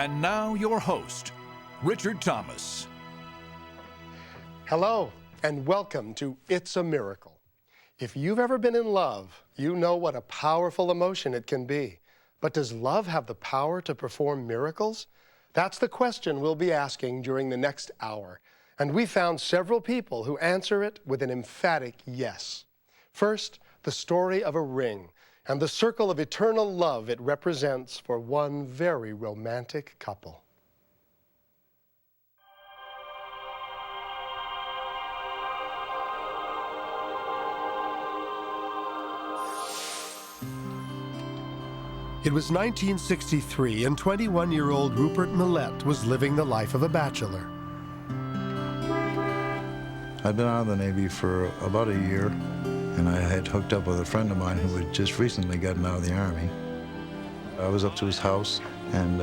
And now your host, Richard Thomas. Hello, and welcome to It's a Miracle. If you've ever been in love, you know what a powerful emotion it can be. But does love have the power to perform miracles? That's the question we'll be asking during the next hour. And we found several people who answer it with an emphatic yes. First, the story of a ring and the circle of eternal love it represents for one very romantic couple. It was 1963, and 21-year-old Rupert Millett was living the life of a bachelor. I'd been out of the Navy for about a year, and I had hooked up with a friend of mine who had just recently gotten out of the Army. I was up to his house, and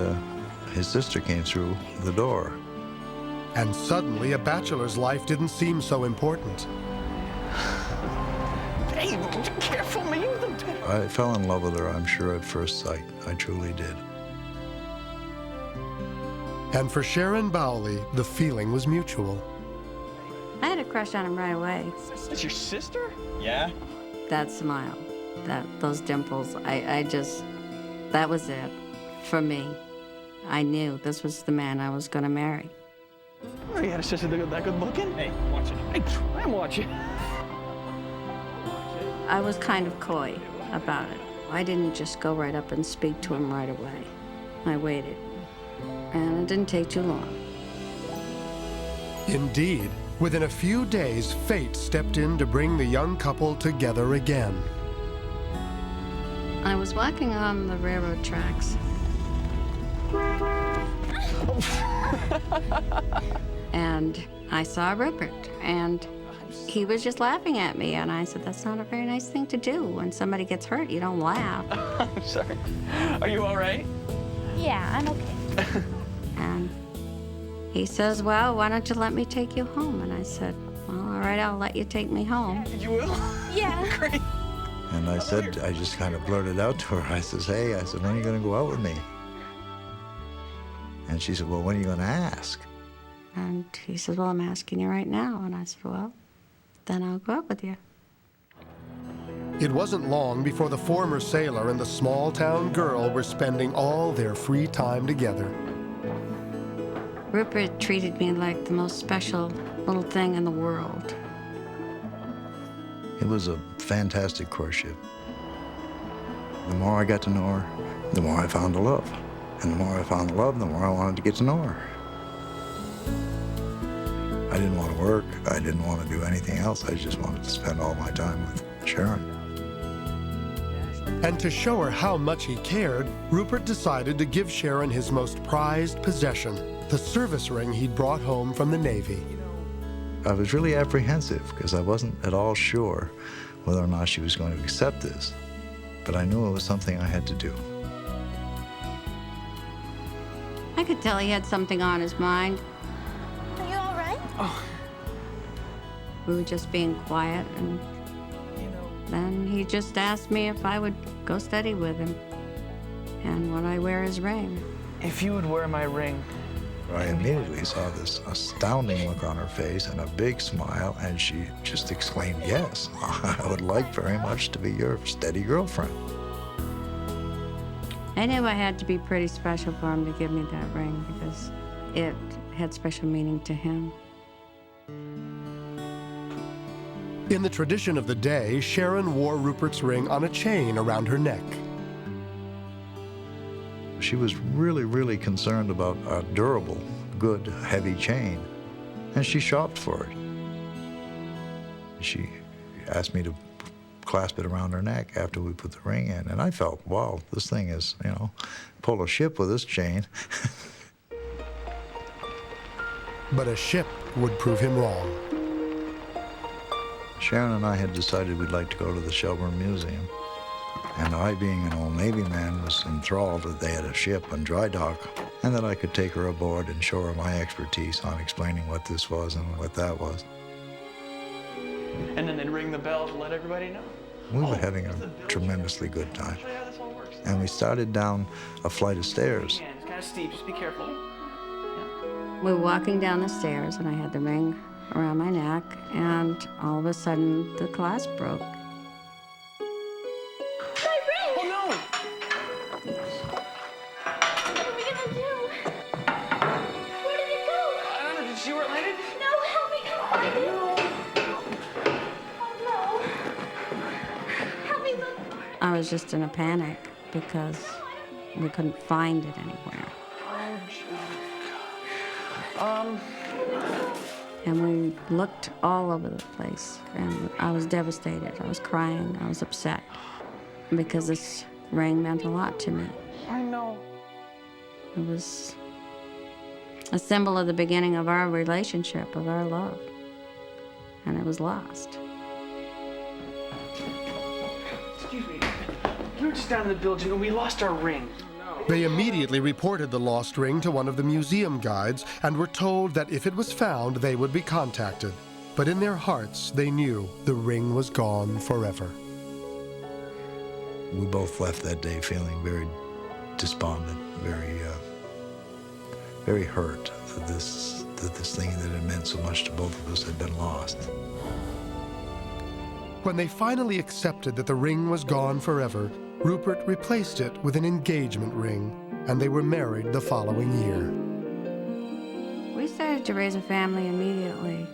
his sister came through the door. And suddenly, a bachelor's life didn't seem so important. Hey, be careful, man. I fell in love with her, I'm sure, at first sight. I truly did. And for Sharon Bowley, the feeling was mutual. I had a crush on him right away. That's your sister? Yeah. That smile, those dimples, that was it for me. I knew this was the man I was going to marry. Oh, you had a sister that good looking? Hey, watch it. Hey, I'm watching. I was kind of coy about it. I didn't just go right up and speak to him right away. I waited, and it didn't take too long. Indeed, within a few days, fate stepped in to bring the young couple together again. I was walking on the railroad tracks. And I saw Rupert, and he was just laughing at me, and I said, that's not a very nice thing to do. When somebody gets hurt, you don't laugh. I'm sorry. Are you all right? Yeah, I'm okay. And he says, well, why don't you let me take you home? And I said, well, all right, I'll let you take me home. You will? Yeah. Great. And I said, I just kind of blurted out to her, I says, hey, I said, when are you going to go out with me? And she said, well, when are you going to ask? And he said, well, I'm asking you right now. And I said, well, then I'll go out with you. It wasn't long before the former sailor and the small-town girl were spending all their free time together. Rupert treated me like the most special little thing in the world. It was a fantastic courtship. The more I got to know her, the more I found the love. And the more I found the love, the more I wanted to get to know her. I didn't want to work. I didn't want to do anything else. I just wanted to spend all my time with Sharon. And to show her how much he cared, Rupert decided to give Sharon his most prized possession, the service ring he'd brought home from the Navy. I was really apprehensive because I wasn't at all sure whether or not she was going to accept this. But I knew it was something I had to do. I could tell he had something on his mind. Are you all right? Oh. We were just being quiet, and then he just asked me if I would go study with him, and would I wear his ring. If you would wear my ring. I immediately saw this astounding look on her face and a big smile, and she just exclaimed, yes, I would like very much to be your steady girlfriend. I knew I had to be pretty special for him to give me that ring, because it had special meaning to him. In the tradition of the day, Sharon wore Rupert's ring on a chain around her neck. She was really, really concerned about a durable, good, heavy chain, and she shopped for it. She asked me to clasp it around her neck after we put the ring in, and I felt, wow, this thing is, pull a ship with this chain. But a ship would prove him wrong. Sharon and I had decided we'd like to go to the Shelburne Museum. And I, being an old Navy man, was enthralled that they had a ship and dry dock, and that I could take her aboard and show her my expertise on explaining what this was and what that was. And then they'd ring the bell to let everybody know. We were having a tremendously good time. And we started down a flight of stairs. of steep. Just be careful. We were walking down the stairs, and I had the ring around my neck, and all of a sudden, the clasp broke. Oh, no! What are we gonna do? Where did it go? I don't know. Did you see where it landed? No, help me come find it. Oh no. Help me look for it. I was just in a panic because we couldn't find it anywhere. And we looked all over the place, and I was devastated. I was crying. I was upset because this ring meant a lot to me. I know. It was a symbol of the beginning of our relationship, of our love, and it was lost. Excuse me. We were just down in the building, and we lost our ring. They immediately reported the lost ring to one of the museum guides and were told that if it was found, they would be contacted. But in their hearts, they knew the ring was gone forever. We both left that day feeling very despondent, very hurt that this thing that had meant so much to both of us had been lost. When they finally accepted that the ring was gone forever, Rupert replaced it with an engagement ring, and they were married the following year. We started to raise a family immediately.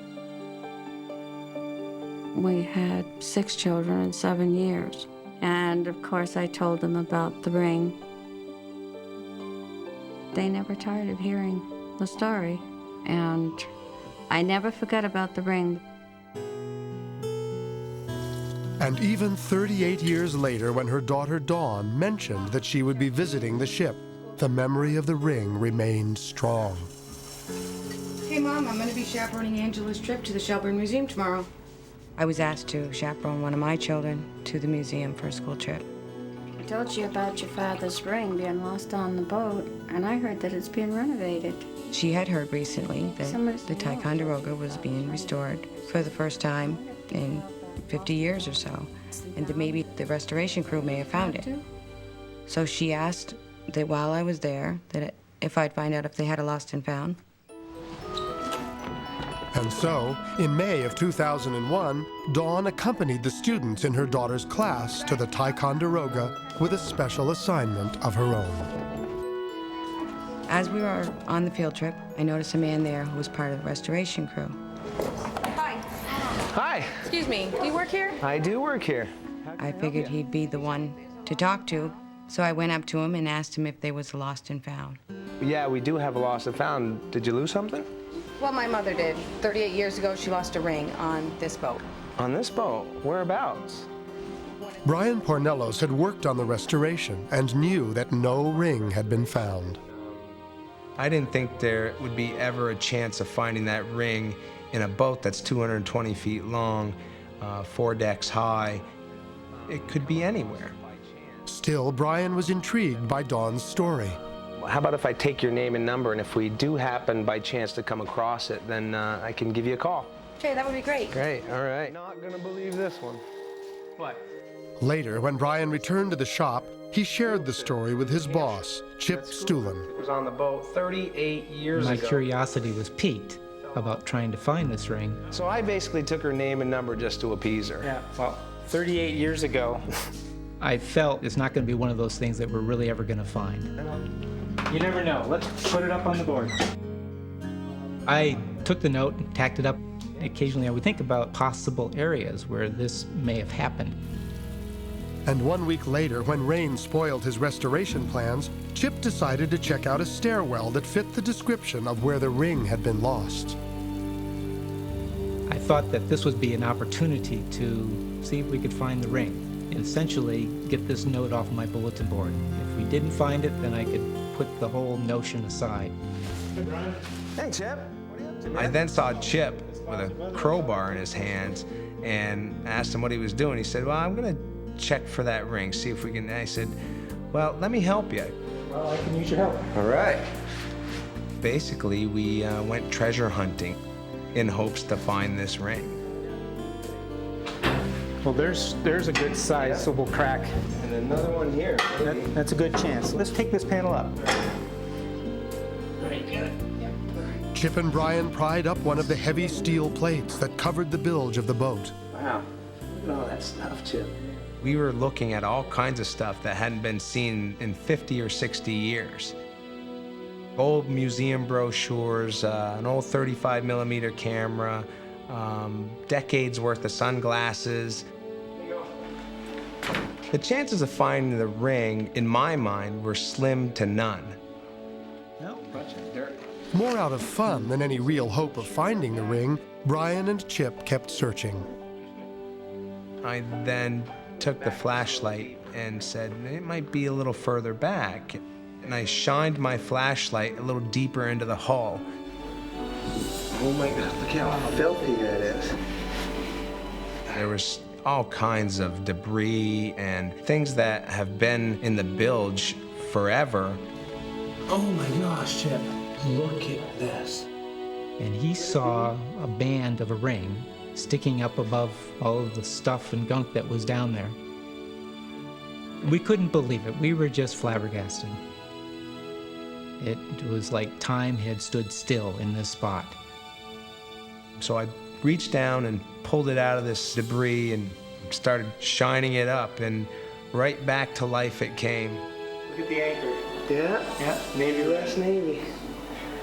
We had 6 children in 7 years. And of course, I told them about the ring. They never tired of hearing the story, and I never forgot about the ring. And even 38 years later, when her daughter Dawn mentioned that she would be visiting the ship, the memory of the ring remained strong. Hey, Mom, I'm going to be chaperoning Angela's trip to the Shelburne Museum tomorrow. I was asked to chaperone one of my children to the museum for a school trip. I told you about your father's ring being lost on the boat, and I heard that it's being renovated. She had heard recently that the Ticonderoga was being restored for the first time in 50 years or so, and that maybe the restoration crew may have found it. So she asked that while I was there, that if I'd find out if they had a lost and found. And so, in May of 2001, Dawn accompanied the students in her daughter's class to the Ticonderoga with a special assignment of her own. As we were on the field trip, I noticed a man there who was part of the restoration crew. Hi. Excuse me, do you work here? I do work here. I figured he'd be the one to talk to, so I went up to him and asked him if there was a lost and found. Yeah, we do have a lost and found. Did you lose something? Well, my mother did. 38 years ago, she lost a ring on this boat. On this boat? Whereabouts? Brian Pornellos had worked on the restoration and knew that no ring had been found. I didn't think there would be ever a chance of finding that ring in a boat that's 220 feet long, 4 decks high. It could be anywhere. Still, Brian was intrigued by Dawn's story. How about if I take your name and number, and if we do happen by chance to come across it, then I can give you a call. Okay, that would be great. Great, all right. Not gonna believe this one. What? Later, when Brian returned to the shop, he shared the story with his boss, Chip Stulin. It was on the boat 38 years My ago. curiosity was piqued about trying to find this ring. So I basically took her name and number just to appease her. Yeah, well, 38 years ago. I felt it's not going to be one of those things that we're really ever going to find. You never know. Let's put it up on the board. I took the note and tacked it up. Occasionally I would think about possible areas where this may have happened. And 1 week later, when rain spoiled his restoration plans, Chip decided to check out a stairwell that fit the description of where the ring had been lost. I thought that this would be an opportunity to see if we could find the ring and essentially get this note off my bulletin board. If we didn't find it, then I could put the whole notion aside. Hey, Chip. I then saw Chip with a crowbar in his hands and asked him what he was doing. He said, well, I'm going to check for that ring, see if we can. And I said, well, let me help you. Well, I can use your help. All right. Basically, we went treasure hunting in hopes to find this ring. Well, there's a good sizable crack. And another one here. That's a good chance. Let's take this panel up. Chip and Brian pried up one of the heavy steel plates that covered the bilge of the boat. Wow, look at all that stuff, Chip. We were looking at all kinds of stuff that hadn't been seen in 50 or 60 years. Old museum brochures, an old 35mm camera, decades worth of sunglasses. The chances of finding the ring, in my mind, were slim to none. No, bunch of dirt. More out of fun than any real hope of finding the ring, Brian and Chip kept searching. I then took the flashlight and said, it might be a little further back. And I shined my flashlight a little deeper into the hull. Oh my God, look how filthy that is. There was all kinds of debris and things that have been in the bilge forever. Oh my gosh, Chip, look at this. And he saw a band of a ring sticking up above all of the stuff and gunk that was down there. We couldn't believe it. We were just flabbergasted. It was like time had stood still in this spot. So I reached down and pulled it out of this debris and started shining it up, and right back to life it came. Look at the anchor. Yeah, Navy less Navy.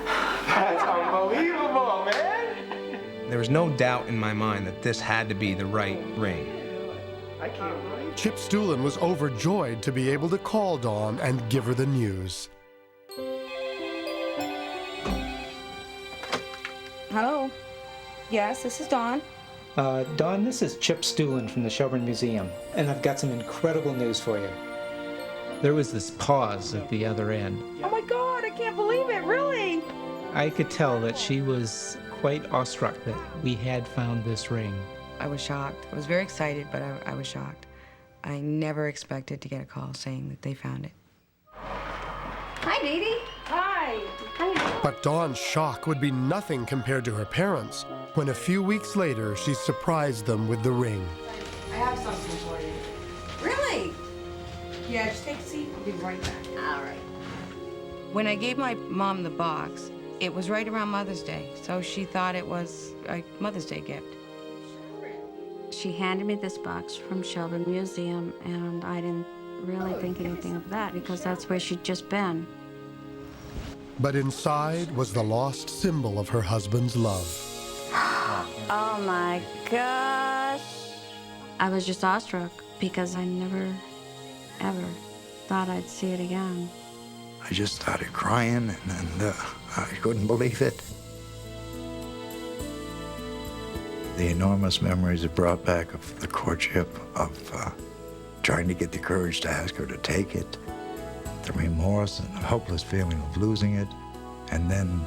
That's unbelievable, man. There was no doubt in my mind that this had to be the right ring. I can't believe it. Chip Stulen was overjoyed to be able to call Dawn and give her the news. Hello? Yes, this is Dawn. Don, this is Chip Stulen from the Shelburne Museum, and I've got some incredible news for you. There was this pause at the other end. Oh my God, I can't believe it, really? I could tell that she was quite awestruck that we had found this ring. I was shocked. I was very excited, but I was shocked. I never expected to get a call saying that they found it. Hi, Dee Dee. Hi. But Dawn's shock would be nothing compared to her parents when a few weeks later she surprised them with the ring. I have something for you. Really? Yeah, just take a seat. I'll be right back. All right. When I gave my mom the box, it was right around Mother's Day, so she thought it was a Mother's Day gift. She handed me this box from Shelburne Museum, and I didn't really think anything of that because that's where she'd just been. But inside was the lost symbol of her husband's love. Oh my gosh. I was just awestruck because I never, ever thought I'd see it again. I just started crying, and I couldn't believe it. The enormous memories it brought back of the courtship, of trying to get the courage to ask her to take it, the remorse and the hopeless feeling of losing it, and then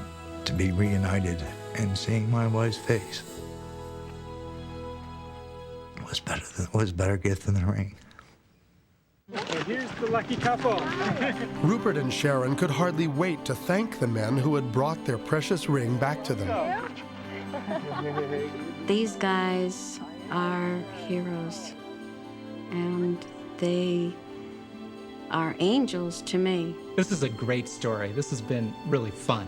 to be reunited and seeing my wife's face was a better gift than the ring. And here's the lucky couple. Rupert and Sharon could hardly wait to thank the men who had brought their precious ring back to them. These guys are heroes, and they are angels to me. This is a great story. This has been really fun.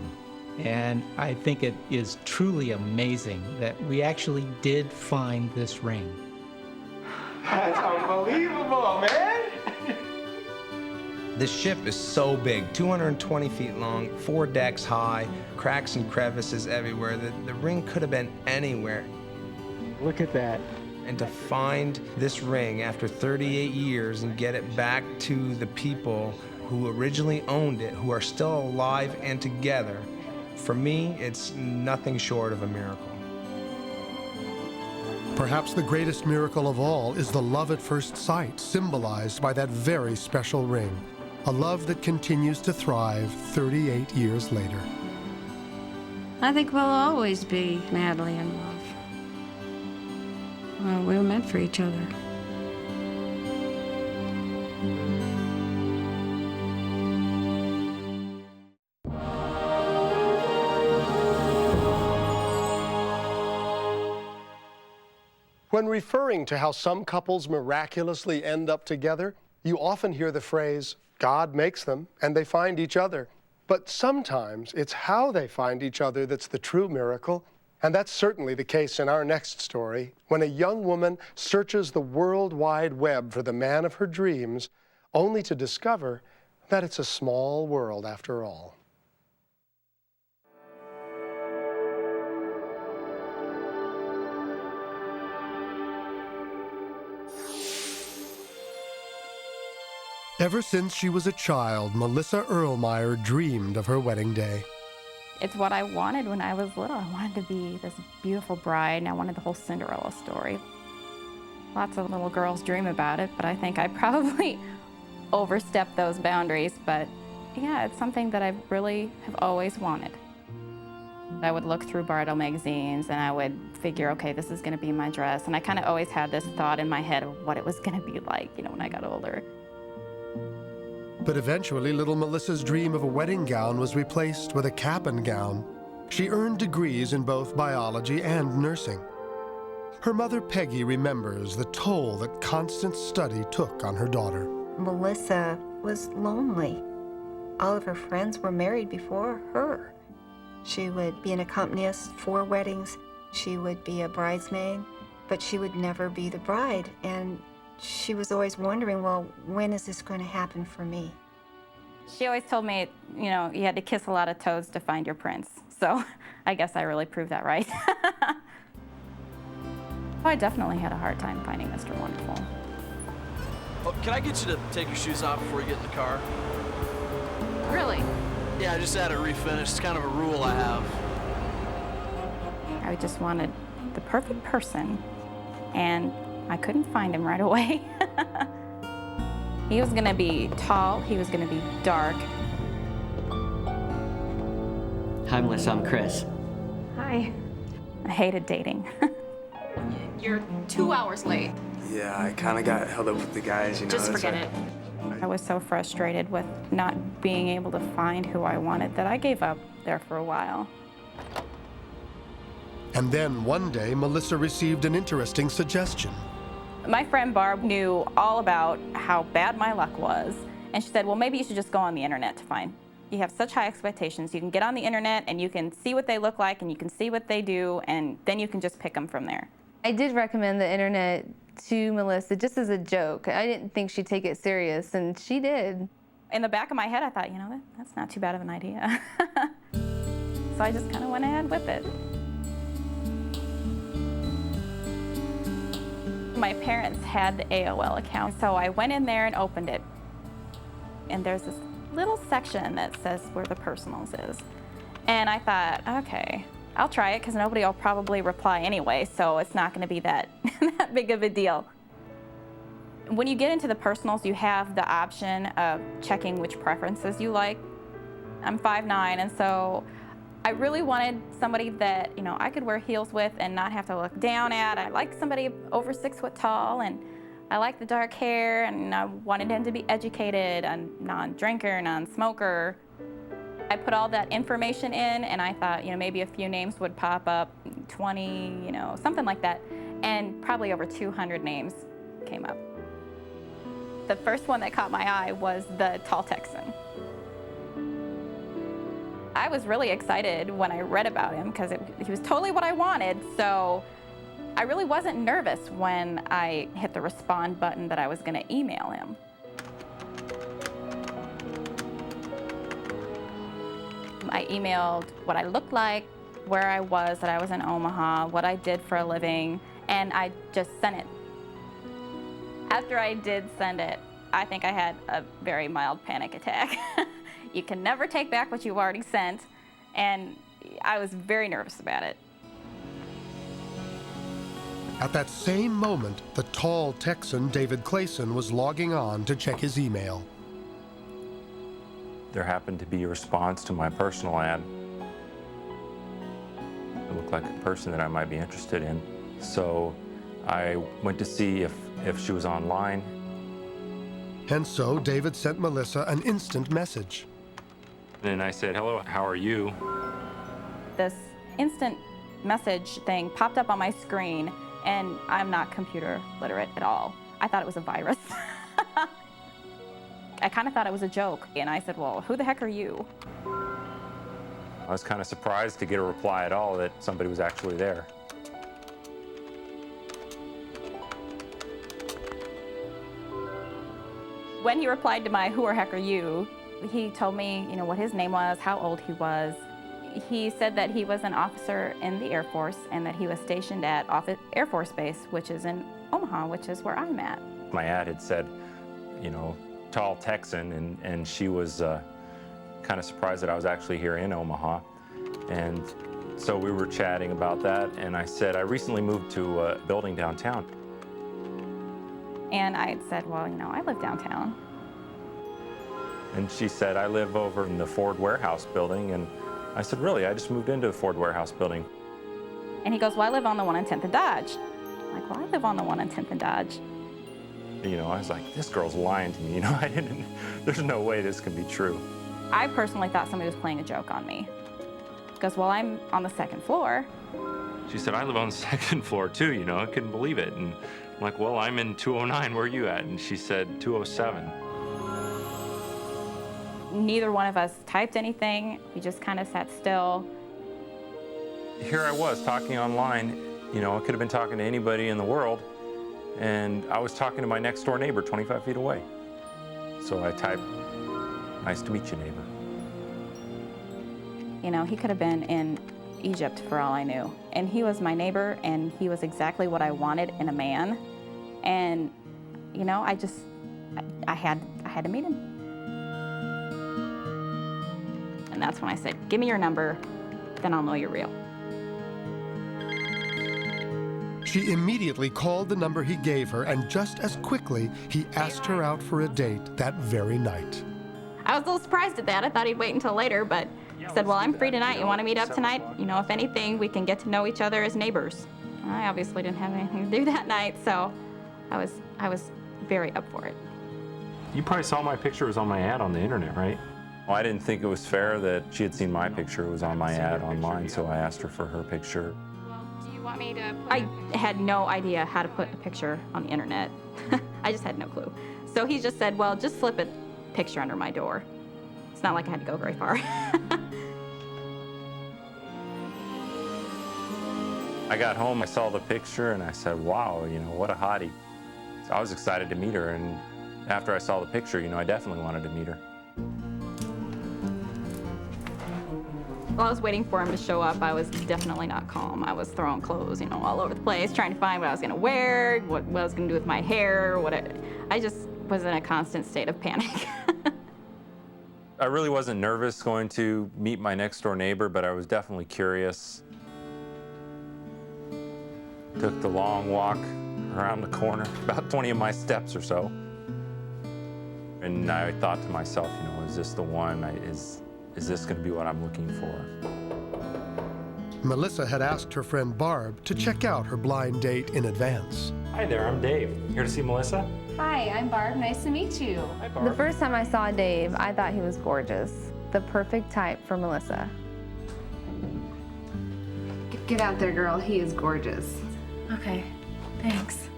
And I think it is truly amazing that we actually did find this ring. That's unbelievable, man. This ship is so big, 220 feet long, 4 decks high, cracks and crevices everywhere. The ring could have been anywhere. Look at that. And to find this ring after 38 years and get it back to the people who originally owned it, who are still alive and together, for me, it's nothing short of a miracle. Perhaps the greatest miracle of all is the love at first sight, symbolized by that very special ring. A love that continues to thrive 38 years later. I think we'll always be madly in love. Well, we were meant for each other. When referring to how some couples miraculously end up together, you often hear the phrase, God makes them, and they find each other. But sometimes it's how they find each other that's the true miracle. And that's certainly the case in our next story, when a young woman searches the World Wide Web for the man of her dreams, only to discover that it's a small world after all. Ever since she was a child, Melissa Erlmeyer dreamed of her wedding day. It's what I wanted when I was little. I wanted to be this beautiful bride, and I wanted the whole Cinderella story. Lots of little girls dream about it, but I think I probably overstepped those boundaries. But yeah, it's something that I really have always wanted. I would look through bridal magazines and I would figure, okay, this is gonna be my dress. And I kind of always had this thought in my head of what it was gonna be like, when I got older. But eventually, little Melissa's dream of a wedding gown was replaced with a cap and gown. She earned degrees in both biology and nursing. Her mother, Peggy, remembers the toll that constant study took on her daughter. Melissa was lonely. All of her friends were married before her. She would be an accompanist for weddings. She would be a bridesmaid, but she would never be the bride. And she was always wondering, well, when is this going to happen for me? She always told me, you had to kiss a lot of toads to find your prince. So I guess I really proved that right. I definitely had a hard time finding Mr. Wonderful. Oh, can I get you to take your shoes off before you get in the car? Really? Yeah, I just had it refinished. It's kind of a rule I have. I just wanted the perfect person, and I couldn't find him right away. He was gonna be tall, he was gonna be dark. Hi, Melissa, I'm Chris. Hi. I hated dating. You're 2 hours late. Yeah, I kind of got held up with the guys, Just forget it. I was so frustrated with not being able to find who I wanted that I gave up there for a while. And then one day, Melissa received an interesting suggestion. My friend Barb knew all about how bad my luck was, and she said, well, maybe you should just go on the internet to find. You have such high expectations. You can get on the internet and you can see what they look like and you can see what they do, and then you can just pick them from there. I did recommend the internet to Melissa just as a joke. I didn't think she'd take it serious, and she did. In the back of my head, I thought, that's not too bad of an idea. So I just kind of went ahead with it. My parents had the AOL account, so I went in there and opened it. And there's this little section that says where the personals is. And I thought, okay, I'll try it because nobody will probably reply anyway, so it's not going to be that big of a deal. When you get into the personals, you have the option of checking which preferences you like. I'm 5'9", and so I really wanted somebody that, I could wear heels with and not have to look down at. I like somebody over 6 foot tall, and I like the dark hair, and I wanted him to be educated, a non-drinker, non-smoker. I put all that information in, and I thought, maybe a few names would pop up, 20, something like that. And probably over 200 names came up. The first one that caught my eye was the tall Texan. I was really excited when I read about him because he was totally what I wanted, so I really wasn't nervous when I hit the respond button that I was going to email him. I emailed what I looked like, where I was, that I was in Omaha, what I did for a living, and I just sent it. After I did send it, I think I had a very mild panic attack. You can never take back what you've already sent, and I was very nervous about it. At that same moment, the tall Texan, David Clayson, was logging on to check his email. There happened to be a response to my personal ad. It looked like a person that I might be interested in. So I went to see if she was online. And so David sent Melissa an instant message. And I said, hello, how are you? This instant message thing popped up on my screen, and I'm not computer literate at all. I thought it was a virus. I kind of thought it was a joke, and I said, well, who the heck are you? I was kind of surprised to get a reply at all that somebody was actually there. When he replied to my "Who or heck are you?" he told me, what his name was, how old he was. He said that he was an officer in the Air Force and that he was stationed at Air Force Base, which is in Omaha, which is where I'm at. My ad had said, tall Texan, and she was kind of surprised that I was actually here in Omaha. And so we were chatting about that, and I said, I recently moved to a building downtown. And I had said, well, I live downtown. And she said, I live over in the Ford warehouse building. And I said, really? I just moved into the Ford warehouse building. And he goes, well, I live on the 1 on 10th and Dodge. I'm like, well, I live on the 1 on 10th and Dodge. I was like, this girl's lying to me. There's no way this can be true. I personally thought somebody was playing a joke on me. He goes, well, I'm on the 2nd floor. She said, I live on the 2nd floor too, I couldn't believe it. And I'm like, well, I'm in 209, where are you at? And she said, 207. Neither one of us typed anything. We just kind of sat still. Here I was talking online. I could have been talking to anybody in the world. And I was talking to my next door neighbor 25 feet away. So I typed, nice to meet you, neighbor. He could have been in Egypt for all I knew. And he was my neighbor, and he was exactly what I wanted in a man. And, I had to meet him. And that's when I said, give me your number, then I'll know you're real. She immediately called the number he gave her, and just as quickly, he asked her out for a date that very night. I was a little surprised at that. I thought he'd wait until later, but he said, well, I'm free tonight. You want to meet up tonight? If anything, we can get to know each other as neighbors. I obviously didn't have anything to do that night, so I was very up for it. You probably saw my picture was on my ad on the internet, right? Well, I didn't think it was fair that she had seen my picture. It was on my ad online, so I asked her for her picture. Do you want me to I had no idea how to put a picture on the internet. I just had no clue. So he just said, well, just slip a picture under my door. It's not like I had to go very far. I got home, I saw the picture, and I said, wow, what a hottie. So I was excited to meet her, and after I saw the picture, I definitely wanted to meet her. While I was waiting for him to show up, I was definitely not calm. I was throwing clothes, all over the place, trying to find what I was going to wear, what I was going to do with my hair, I just was in a constant state of panic. I really wasn't nervous going to meet my next door neighbor, but I was definitely curious. Took the long walk around the corner, about 20 of my steps or so. And I thought to myself, is this the one? Is this going to be what I'm looking for? Melissa had asked her friend Barb to check out her blind date in advance. Hi there, I'm Dave. Here to see Melissa? Hi, I'm Barb. Nice to meet you. Hi, Barb. The first time I saw Dave, I thought he was gorgeous. The perfect type for Melissa. Get out there, girl. He is gorgeous. Okay, thanks.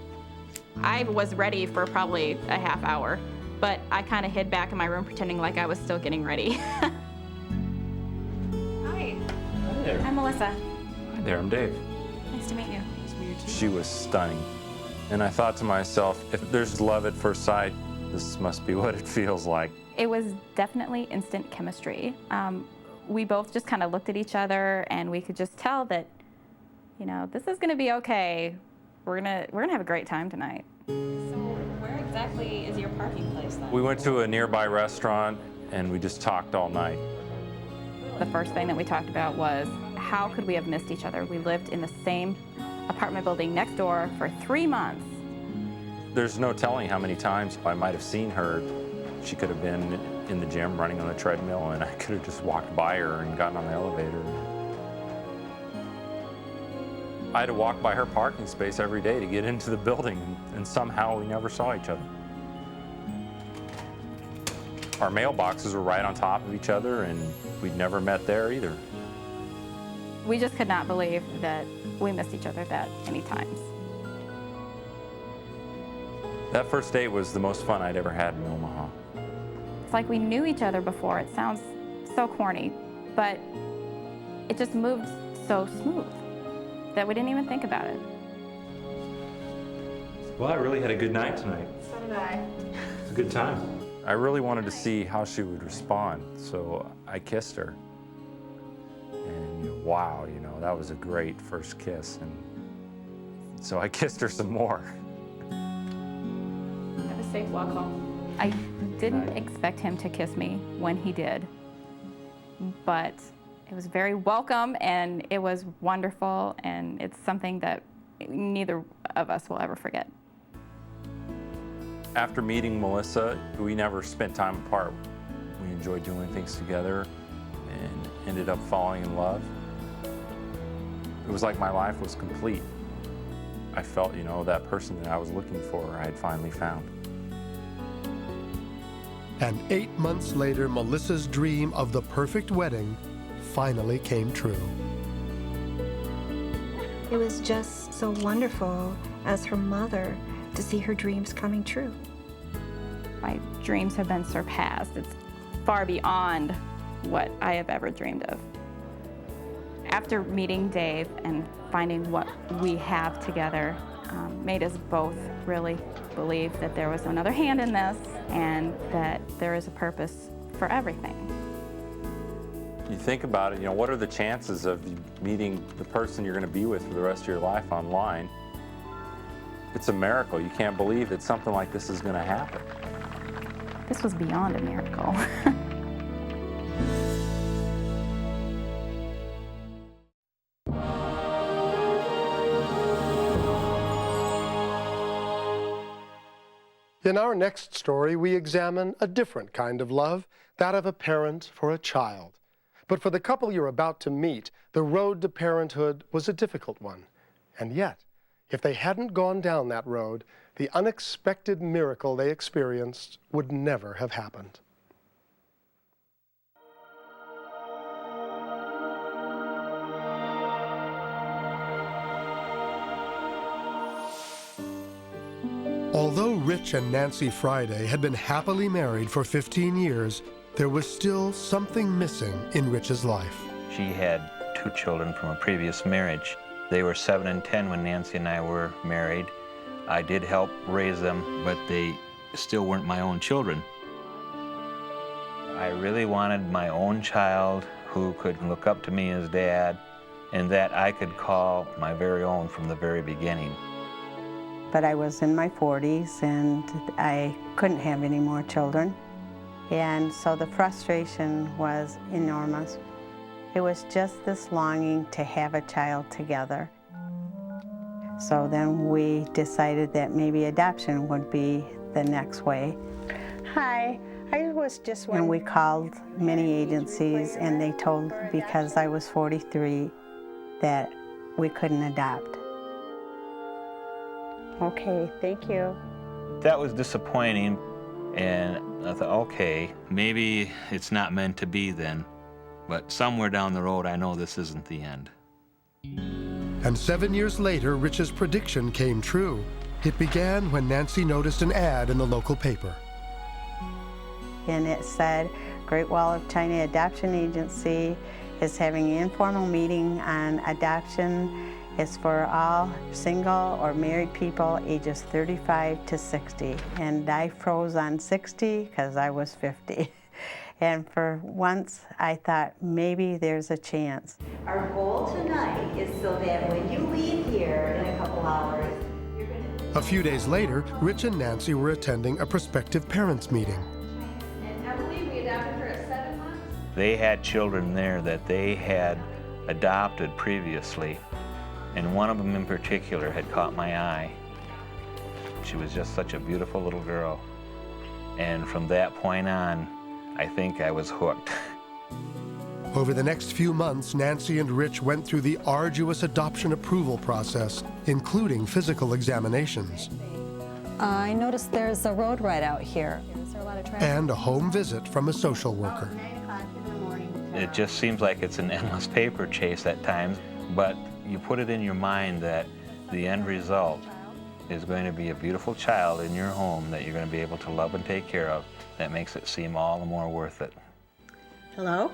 I was ready for probably a half hour, but I kind of hid back in my room pretending like I was still getting ready. Hi. Hi there. I'm Melissa. Hi there, I'm Dave. Nice to meet you. Nice to meet you too. She was stunning. And I thought to myself, if there's love at first sight, this must be what it feels like. It was definitely instant chemistry. We both just kind of looked at each other, and we could just tell that, this is going to be okay. We're gonna have a great time tonight. So where exactly is your parking place then? We went to a nearby restaurant, and we just talked all night. The first thing that we talked about was how could we have missed each other? We lived in the same apartment building next door for 3 months. There's no telling how many times I might have seen her. She could have been in the gym running on the treadmill, and I could have just walked by her and gotten on the elevator. I had to walk by her parking space every day to get into the building, and somehow we never saw each other. Our mailboxes were right on top of each other, and we'd never met there either. We just could not believe that we missed each other that many times. That first date was the most fun I'd ever had in Omaha. It's like we knew each other before. It sounds so corny, but it just moved so smooth that we didn't even think about it. Well, I really had a good night tonight. So did I. It's a good time. I really wanted to see how she would respond, so I kissed her. And wow, that was a great first kiss. And so I kissed her some more. Have a safe walk home. I didn't expect him to kiss me when he did, but it was very welcome and it was wonderful, and it's something that neither of us will ever forget. After meeting Melissa, we never spent time apart. We enjoyed doing things together and ended up falling in love. It was like my life was complete. I felt, that person that I was looking for, I had finally found. And 8 months later, Melissa's dream of the perfect wedding finally came true. It was just so wonderful as her mother to see her dreams coming true. My dreams have been surpassed. It's far beyond what I have ever dreamed of. After meeting Dave and finding what we have together, made us both really believe that there was another hand in this and that there is a purpose for everything. You think about it, what are the chances of you meeting the person you're going to be with for the rest of your life online? It's a miracle. You can't believe that something like this is going to happen. This was beyond a miracle. In our next story, we examine a different kind of love, that of a parent for a child. But for the couple you're about to meet, the road to parenthood was a difficult one. And yet, if they hadn't gone down that road, the unexpected miracle they experienced would never have happened. Although Rich and Nancy Friday had been happily married for 15 years, there was still something missing in Rich's life. She had 2 children from a previous marriage. They were 7 and 10 when Nancy and I were married. I did help raise them, but they still weren't my own children. I really wanted my own child who could look up to me as dad and that I could call my very own from the very beginning. But I was in my 40s and I couldn't have any more children. And so the frustration was enormous. It was just this longing to have a child together. So then we decided that maybe adoption would be the next way. Hi, I was just wondering. And we called many agencies and they told, because I was 43, that we couldn't adopt. Okay, thank you. That was disappointing, and I thought, okay, maybe it's not meant to be then. But somewhere down the road, I know this isn't the end. And 7 years later, Rich's prediction came true. It began when Nancy noticed an ad in the local paper. And it said, Great Wall of China Adoption Agency is having an informal meeting on adoption. It's for all single or married people ages 35 to 60. And I froze on 60 because I was 50. And for once, I thought maybe there's a chance. Our goal tonight is so that when you leave here in a couple hours, you're going to... A few days later, Rich and Nancy were attending a prospective parents meeting. And I believe we adopted her at 7 months. They had children there that they had adopted previously. And one of them in particular had caught my eye. She was just such a beautiful little girl. And from that point on, I think I was hooked. Over the next few months, Nancy and Rich went through the arduous adoption approval process, including physical examinations. I noticed there's a road right out here. Is there a lot of traffic? And a home visit from a social worker. It just seems like it's an endless paper chase at times, but you put it in your mind that the end result is going to be a beautiful child in your home that you're going to be able to love and take care of. That makes it seem all the more worth it. Hello?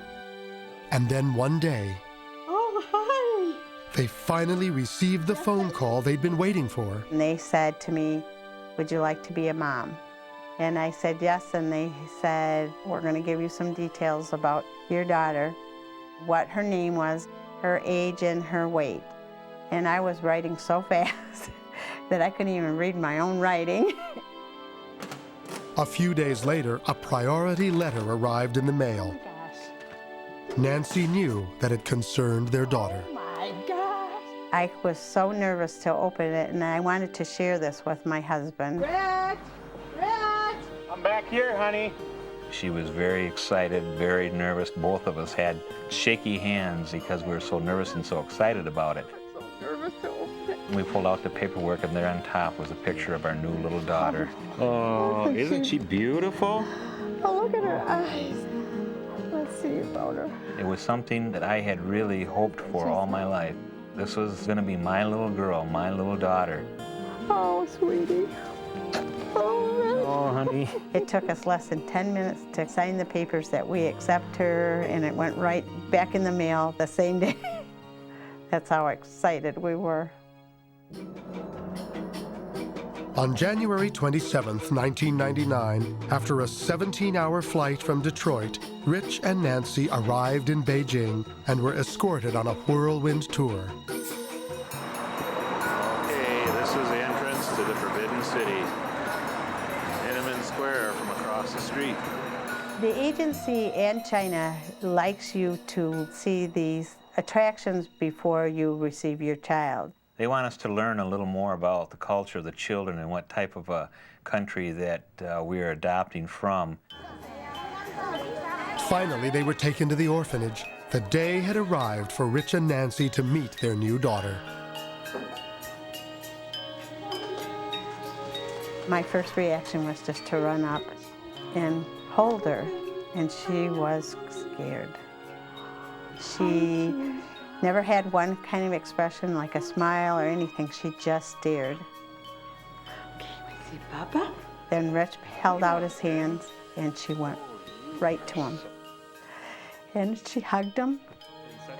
And then one day... Oh, Oh, honey. They finally received the phone call they'd been waiting for. And they said to me, would you like to be a mom? And I said yes, and they said, we're going to give you some details about your daughter, what her name was, her age, and her weight. And I was writing so fast that I couldn't even read my own writing. A few days later, a priority letter arrived in the mail. Nancy knew that it concerned their daughter. My gosh. I was so nervous to open it, and I wanted to share this with my husband. Rich! I'm back here, honey. She was very excited, very nervous. Both of us had shaky hands because we were so nervous and so excited about it. We pulled out the paperwork, and there on top was a picture of our new little daughter. Oh, isn't she beautiful? Oh, look at her eyes. Let's see about her. It was something that I had really hoped for all my life. This was going to be my little girl, my little daughter. Oh, sweetie. Oh, honey. It took us less than 10 minutes to sign the papers that we accept her, and it went right back in the mail the same day. That's how excited we were. On January 27, 1999, after a 17-hour flight from Detroit, Rich and Nancy arrived in Beijing and were escorted on a whirlwind tour. Okay, this is the entrance to the Forbidden City. Tiananmen Square from across the street. The agency and China likes you to see these attractions before you receive your child. They want us to learn a little more about the culture of the children and what type of a country that we are adopting from. Finally, they were taken to the orphanage. The day had arrived for Rich and Nancy to meet their new daughter. My first reaction was just to run up and hold her, and she was scared. She never had one kind of expression like a smile or anything. She just stared. Okay, see Papa? Then Rich held out his hands, and she went right to him. And she hugged him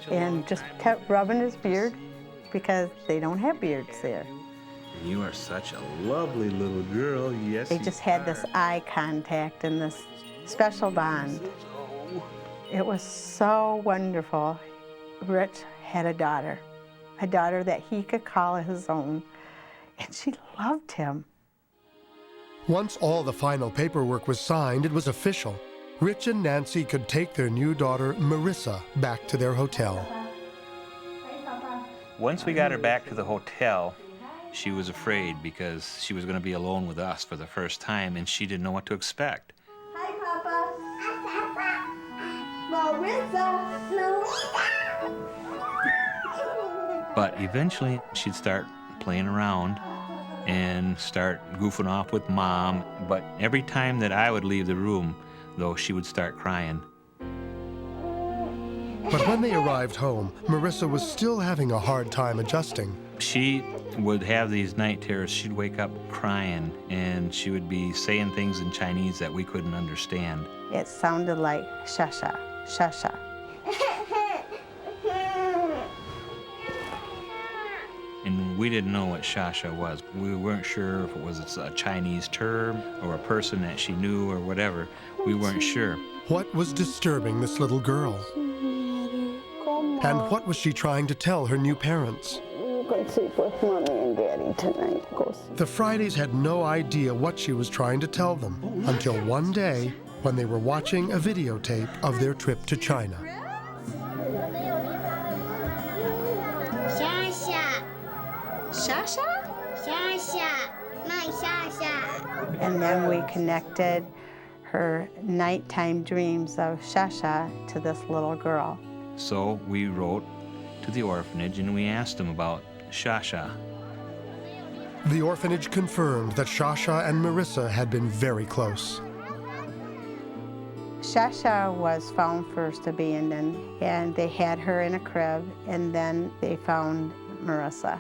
and just kept rubbing his beard because they don't have beards there. You are such a lovely little girl, yes. They just had this eye contact and this special bond. It was so wonderful. Rich had a daughter that he could call his own, and she loved him. Once all the final paperwork was signed, it was official. Rich and Nancy could take their new daughter, Marissa, back to their hotel. Once we got her back to the hotel, she was afraid because she was going to be alone with us for the first time, and she didn't know what to expect. Hi, Papa. Marissa. But eventually, she'd start playing around and start goofing off with Mom. But every time that I would leave the room, though, she would start crying. But when they arrived home, Marissa was still having a hard time adjusting. She would have these night terrors. She'd wake up crying, and she would be saying things in Chinese that we couldn't understand. It sounded like shasha, shasha. And we didn't know what shasha was. We weren't sure if it was a Chinese term or a person that she knew or whatever. We weren't sure. What was disturbing this little girl? And what was she trying to tell her new parents? You're going to sleep with Mommy and Daddy tonight. The Fridays had no idea what she was trying to tell them until one day when they were watching a videotape of their trip to China. Shasha? Shasha. My Shasha. And then we connected her nighttime dreams of Shasha to this little girl. So we wrote to the orphanage and we asked them about Shasha. The orphanage confirmed that Shasha and Marissa had been very close. Shasha was found first abandoned, and they had her in a crib, and then they found Marissa.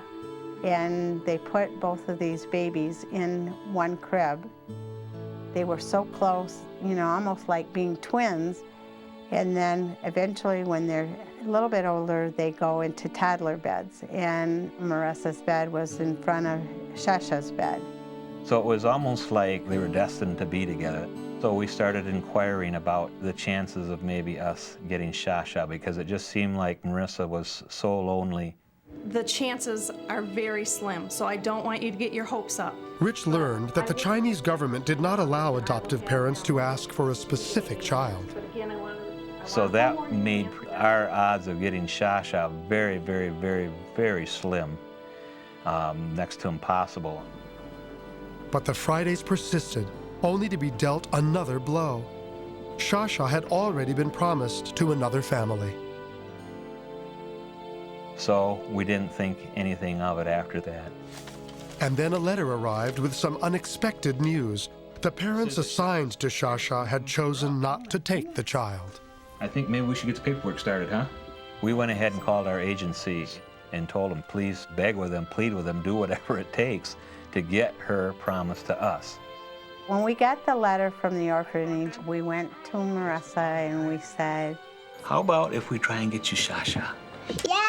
And they put both of these babies in one crib. They were so close, you know, almost like being twins. And then eventually when their a little bit older, they go into toddler beds, and Marissa's bed was in front of Shasha's bed. So it was almost like they were destined to be together. So we started inquiring about the chances of maybe us getting Shasha, because it just seemed like Marissa was so lonely. The chances are very slim, so I don't want you to get your hopes up. Rich learned that the Chinese government did not allow adoptive parents to ask for a specific child. So that made our odds of getting Shasha very, very, very, very slim, next to impossible. But the Fridays persisted, only to be dealt another blow. Shasha had already been promised to another family. So we didn't think anything of it after that. And then a letter arrived with some unexpected news. The parents assigned to Shasha had chosen not to take the child. I think maybe we should get the paperwork started, huh? We went ahead and called our agency and told them, please beg with them, plead with them, do whatever it takes to get her promised to us. When we got the letter from the orphanage, we went to Marissa and we said, how about if we try and get you Shasha? Yeah!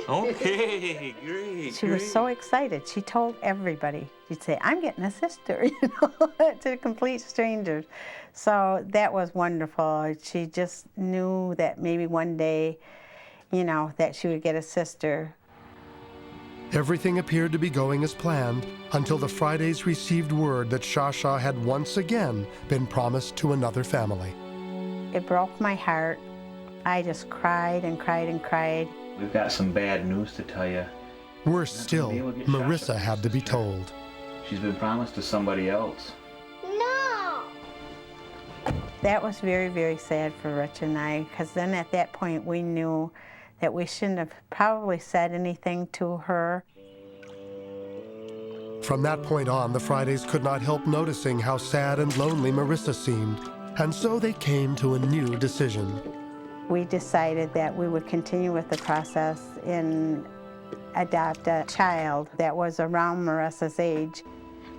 Okay, great. She was so excited. She told everybody. She'd say, I'm getting a sister, you know, to complete strangers. So that was wonderful. She just knew that maybe one day, you know, that she would get a sister. Everything appeared to be going as planned until the Fridays received word that Shasha had once again been promised to another family. It broke my heart. I just cried and cried and cried. We've got some bad news to tell you. Worse still, Marissa had to be told. She's been promised to somebody else. No! That was very, very sad for Rich and I, because then at that point we knew that we shouldn't have probably said anything to her. From that point on, the Fridays could not help noticing how sad and lonely Marissa seemed, and so they came to a new decision. We decided that we would continue with the process and adopt a child that was around Marissa's age.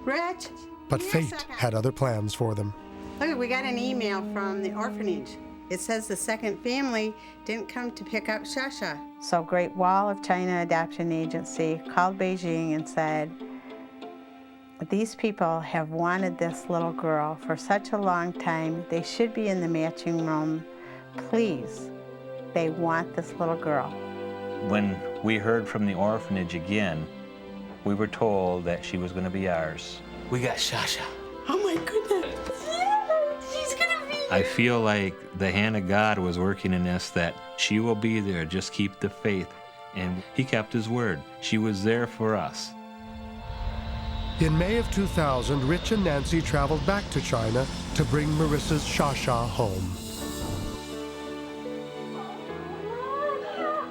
Rich? But fate had other plans for them. Look, we got an email from the orphanage. It says the second family didn't come to pick up Shasha. So Great Wall of China Adoption Agency called Beijing and said, these people have wanted this little girl for such a long time. They should be in the matching room. Please, they want this little girl. When we heard from the orphanage again, we were told that she was going to be ours. We got Shasha. Oh my goodness. Yeah, she's gonna be. I feel like the hand of God was working in this, that she will be there, just keep the faith. And he kept his word. She was there for us. In May of 2000, Rich and Nancy traveled back to China to bring Marissa's Shasha home.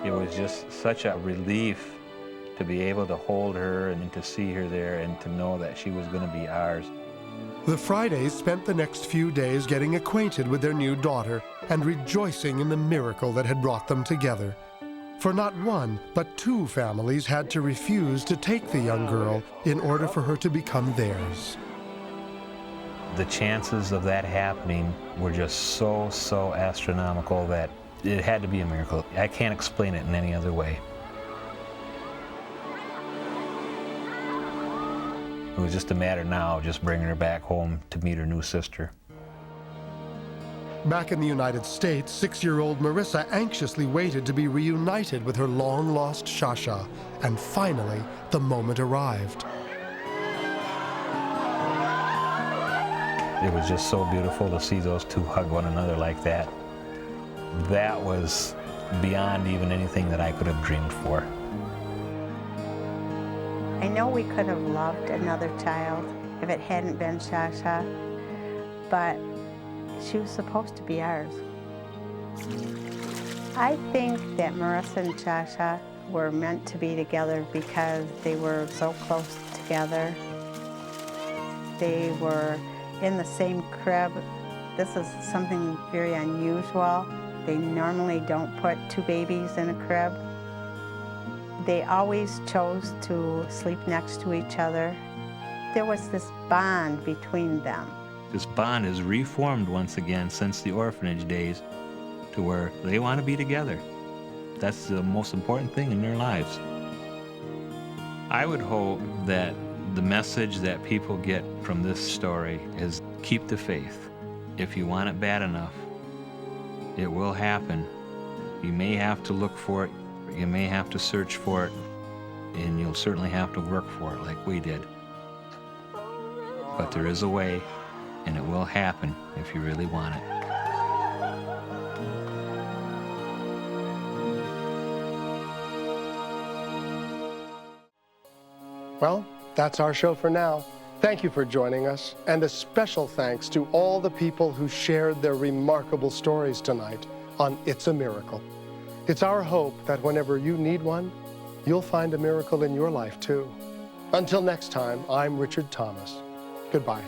It was just such a relief to be able to hold her and to see her there and to know that she was going to be ours. The Fridays spent the next few days getting acquainted with their new daughter and rejoicing in the miracle that had brought them together. For not one, but two families had to refuse to take the young girl in order for her to become theirs. The chances of that happening were just so astronomical that it had to be a miracle. I can't explain it in any other way. It was just a matter now of just bringing her back home to meet her new sister. Back in the United States, 6-year-old Marissa anxiously waited to be reunited with her long-lost Shasha, and finally, the moment arrived. It was just so beautiful to see those two hug one another like that. That was beyond even anything that I could have dreamed for. I know we could have loved another child if it hadn't been Shasha, but she was supposed to be ours. I think that Marissa and Shasha were meant to be together because they were so close together. They were in the same crib. This is something very unusual. They normally don't put two babies in a crib. They always chose to sleep next to each other. There was this bond between them. This bond has reformed once again since the orphanage days. to where they want to be together. That's the most important thing in their lives. I would hope that the message that people get from this story is keep the faith. If you want it bad enough, it will happen. You may have to look for it, you may have to search for it, and you'll certainly have to work for it like we did. But there is a way, and it will happen if you really want it. Well, that's our show for now. Thank you for joining us, and a special thanks to all the people who shared their remarkable stories tonight on It's a Miracle. It's our hope that whenever you need one, you'll find a miracle in your life too. Until next time, I'm Richard Thomas. Goodbye.